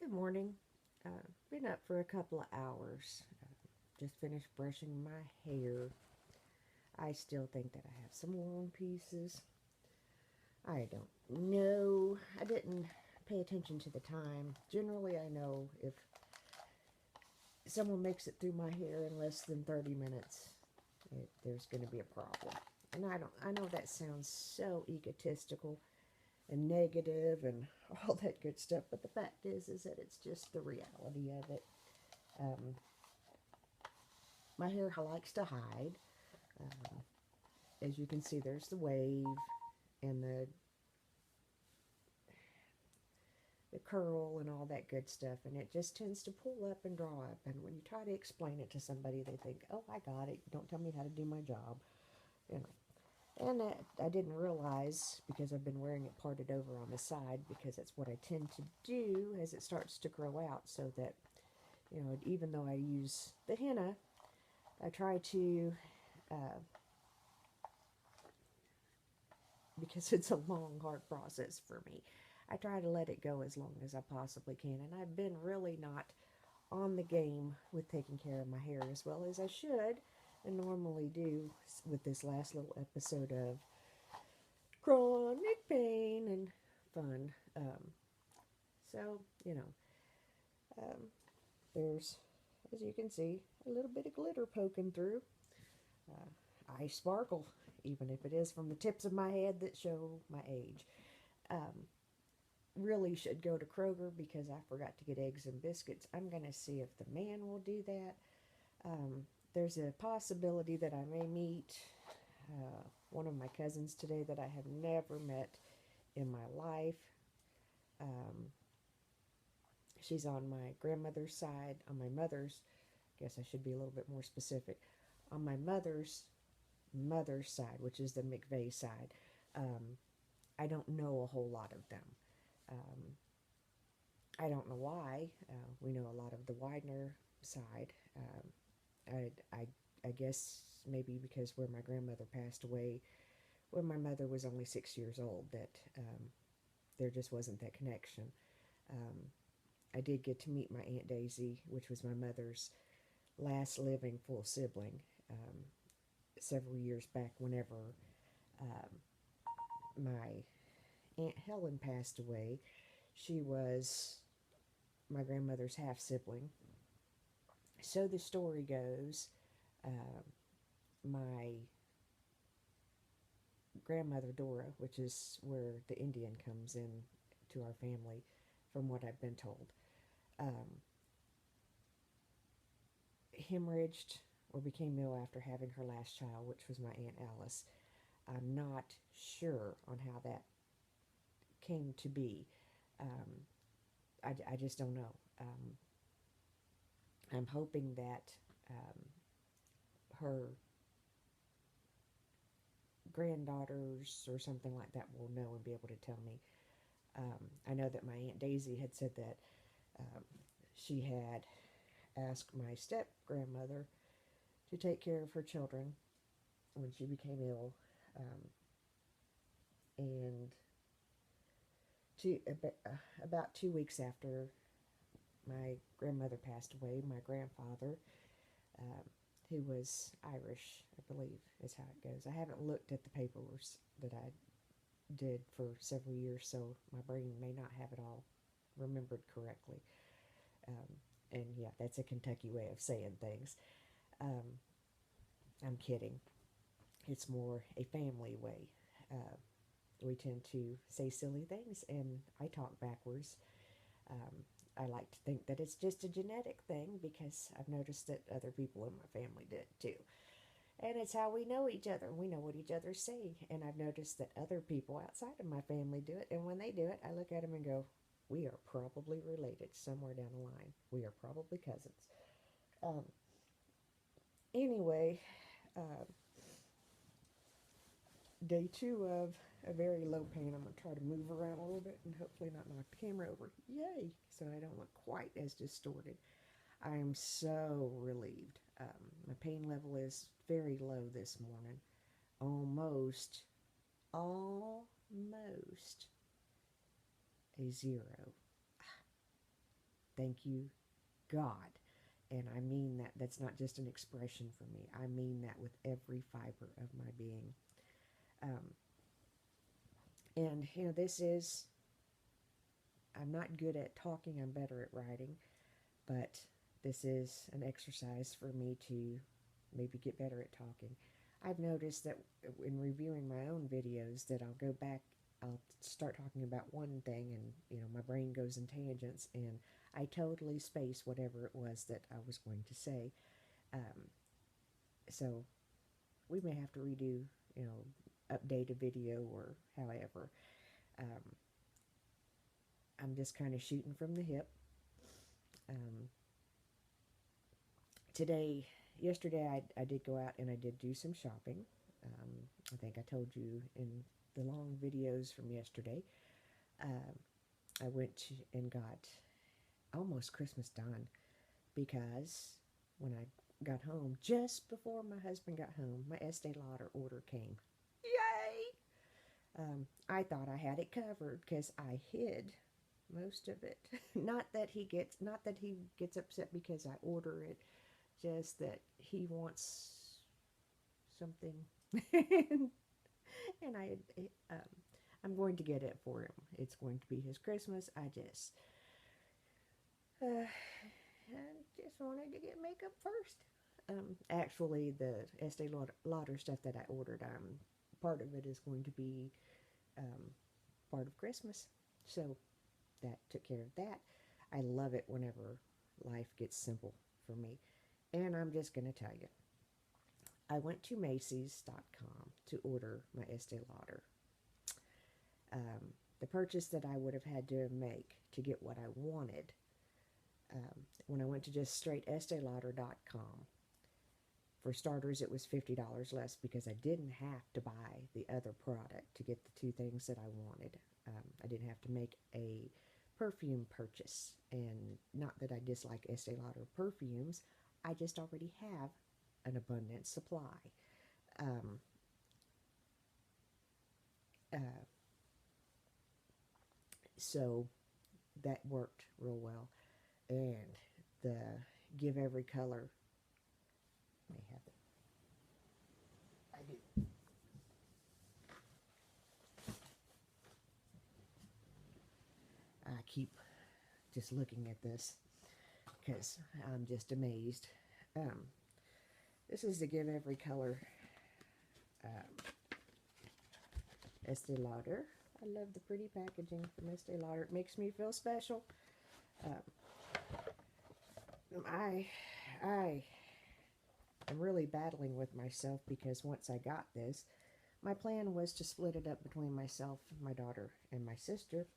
Good morning. Been up for a couple of hours. Just finished brushing my hair. I still think that I have some long pieces. I don't know. I didn't pay attention to the time. Generally, I know if someone makes it through my hair in less than 30 minutes, there's going to be a problem. And I don't. I know that sounds so egotistical and negative and all that good stuff, but the fact is that it's just the reality of it. Um, my hair likes to hide. Um, as you can see, there's the wave and the curl and all that good stuff, and it just tends to pull up and draw up. And when you try to explain it to somebody, they think, "Oh, I got it. Don't tell me how to do my job," you know. And I didn't realize because I've been wearing it parted over on the side because that's what I tend to do as it starts to grow out. So that even though I use the henna, I try to uh, because it's a long, hard process for me. I try to let it go as long as I possibly can, and I've been really not on the game with taking care of my hair as well as I should and normally do with this last little episode of chronic pain and fun. So, um, there's, as you can see, a little bit of glitter poking through. I sparkle, even if it is from the tips of my head that show my age. Um, really should go to Kroger because I forgot to get eggs and biscuits. I'm going to see if the man will do that. Um, there's a possibility that I may meet one of my cousins today that I have never met in my life. Um, she's on my grandmother's side. On my mother's, I guess I should be a little bit more specific. On my mother's side, which is the McVeigh side, um, I don't know a whole lot of them. Um, I don't know why. We know a lot of the Widener side. I guess maybe because where my grandmother passed away when my mother was only 6 years old, that there just wasn't that connection. Um, I did get to meet my Aunt Daisy, which was my mother's last living full sibling, several years back whenever um, my Aunt Helen passed away. She was my grandmother's half sibling. So the story goes, um, my grandmother Dora, which is where the Indian comes in to our family, from what I've been told, um, hemorrhaged or became ill after having her last child, which was my Aunt Alice. I'm not sure on how that came to be. Um, I just don't know. I'm hoping that her granddaughters or something like that will know and be able to tell me. I know that my Aunt Daisy had said that um, she had asked my step grandmother to take care of her children when she became ill. And two, about 2 weeks after my grandmother passed away, my grandfather, um, who was Irish, I believe is how it goes. I haven't looked at the paperwork that I did for several years, so my brain may not have it all remembered correctly. Um, and yeah, that's a Kentucky way of saying things. Um, I'm kidding. It's more a family way. Uh, we tend to say silly things, and I talk backwards. Um, I like to think that it's just a genetic thing because I've noticed that other people in my family did too. And it's how we know each other. We know what each other say. And I've noticed that other people outside of my family do it. And when they do it, I look at them and go, we are probably related somewhere down the line. We are probably cousins. Um, anyway, uh, day two of a very low pain. I'm going to try to move around a little bit and hopefully not knock the camera over. Yay! So I don't look quite as distorted. I am so relieved. My pain level is very low this morning. Almost, almost a zero. Thank you, God. And I mean that. That's not just an expression for me. I mean that with every fiber of my being. Um, and, this is, I'm not good at talking, I'm better at writing, but this is an exercise for me to maybe get better at talking. I've noticed that in reviewing my own videos that I'll go back, I'll start talking about one thing and, my brain goes in tangents and I totally space whatever it was that I was going to say. Um, so we may have to redo, update a video or however. Um, I'm just kind of shooting from the hip. Um, Yesterday, I did go out and I did do some shopping. Um, I think I told you in the long videos from yesterday. Um, I went and got almost Christmas done because when I got home, just before my husband got home, my Estee Lauder order came. Yay! I thought I had it covered because I hid most of it. Not that he gets upset because I order it, just that he wants something, and um, I'm going to get it for him. It's going to be his Christmas. I just wanted to get makeup first. Actually, the Estee Lauder stuff that I ordered, part of it is going to be um, part of Christmas. So that took care of that. I love it whenever life gets simple for me. And I'm just going to tell you, I went to Macy's.com to order my Estee Lauder. The purchase that I would have had to make to get what I wanted, when I went to just straight EsteeLauder.com, for starters, it was $50 less because I didn't have to buy the other product to get the two things that I wanted. I didn't have to make a perfume purchase. And not that I dislike Estee Lauder perfumes, I just already have an abundant supply. Um, uh, so that worked real well. And the Give Every Color, may have it. I do. I keep just looking at this because I'm just amazed. Um, this is the Give Every Color Estee Lauder. I love the pretty packaging from Estee Lauder. It makes me feel special. I am really battling with myself because once I got this, my plan was to split it up between myself, my daughter, and my sister.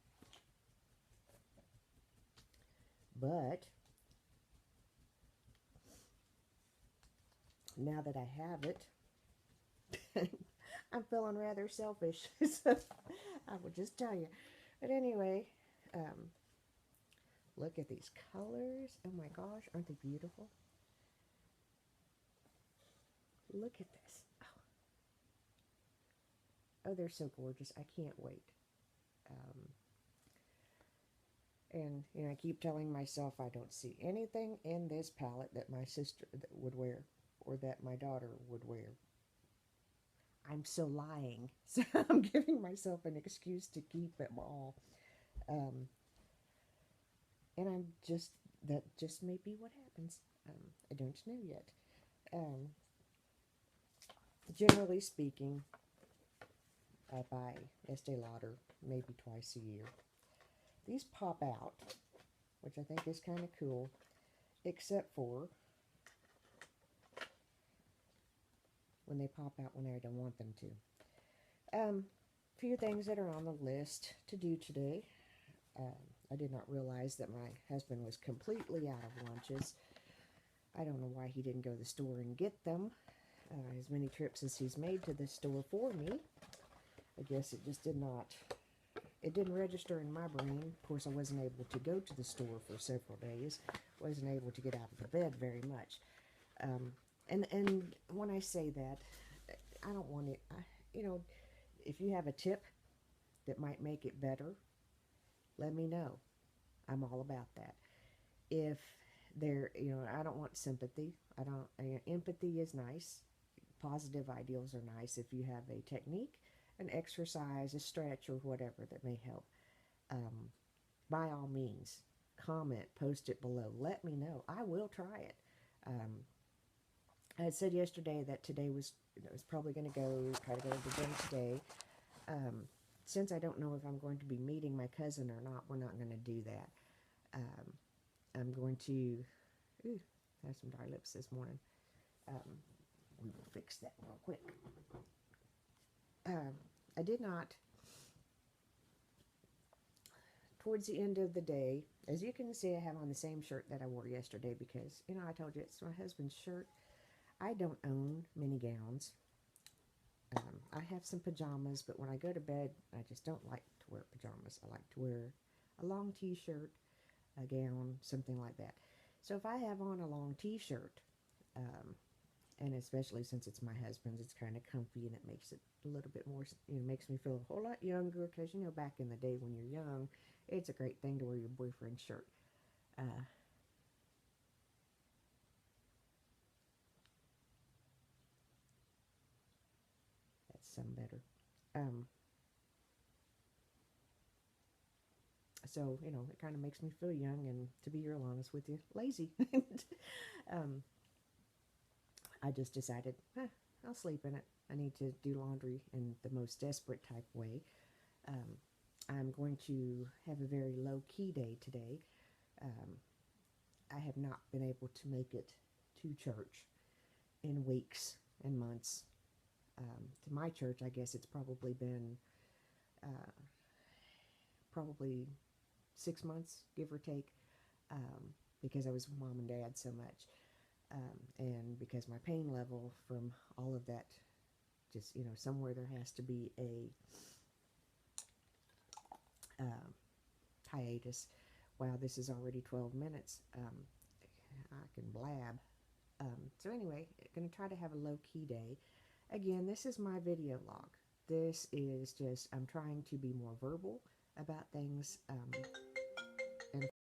But now that I have it, I'm feeling rather selfish. So I will just tell you. But anyway, look at these colors. Oh my gosh, aren't they beautiful? Look at this. Oh, they're so gorgeous. I can't wait. And I keep telling myself I don't see anything in this palette that my sister would wear or that my daughter would wear. I'm so lying. So I'm giving myself an excuse to keep them all. And that just may be what happens. I don't know yet. Generally speaking, I buy Estee Lauder maybe twice a year. These pop out, which I think is kind of cool, except for when they pop out when I don't want them to. Few things that are on the list to do today. I did not realize that my husband was completely out of lunches. I don't know why he didn't go to the store and get them. As many trips as he's made to the store for me. I guess it just it didn't register in my brain. Of course, I wasn't able to go to the store for several days. Wasn't able to get out of the bed very much. And when I say that, I don't want it, if you have a tip that might make it better, let me know. I'm all about that. if they're, I don't want sympathy. I don't, empathy is nice. Positive ideals are nice if you have a technique, an exercise, a stretch, or whatever that may help. Um, by all means, comment, post it below. Let me know. I will try it. I had said yesterday that today was probably going to try to go to the gym today. Um, since I don't know if I'm going to be meeting my cousin or not, we're not going to do that. I'm going to have some dry lips this morning. We will fix that real quick. I did not, towards the end of the day, as you can see, I have on the same shirt that I wore yesterday because, I told you it's my husband's shirt. I don't own many gowns. I have some pajamas, but when I go to bed, I just don't like to wear pajamas. I like to wear a long t-shirt, a gown, something like that. So if I have on a long t-shirt, and especially since it's my husband's, it's kind of comfy and it makes it a little bit more, makes me feel a whole lot younger because, back in the day when you're young, it's a great thing to wear your boyfriend's shirt. That's some better. Um, so, it kind of makes me feel young and, to be real honest with you, lazy. um, I just decided, I'll sleep in it. I need to do laundry in the most desperate type way. I'm going to have a very low-key day today. Um, I have not been able to make it to church in weeks and months. To my church, I guess it's probably been probably 6 months, give or take, because I was with mom and dad so much. And because my pain level from all of that, just, somewhere there has to be a hiatus. Wow, this is already 12 minutes. I can blab. So anyway, going to try to have a low-key day. Again, this is my video log. This is just, I'm trying to be more verbal about things. And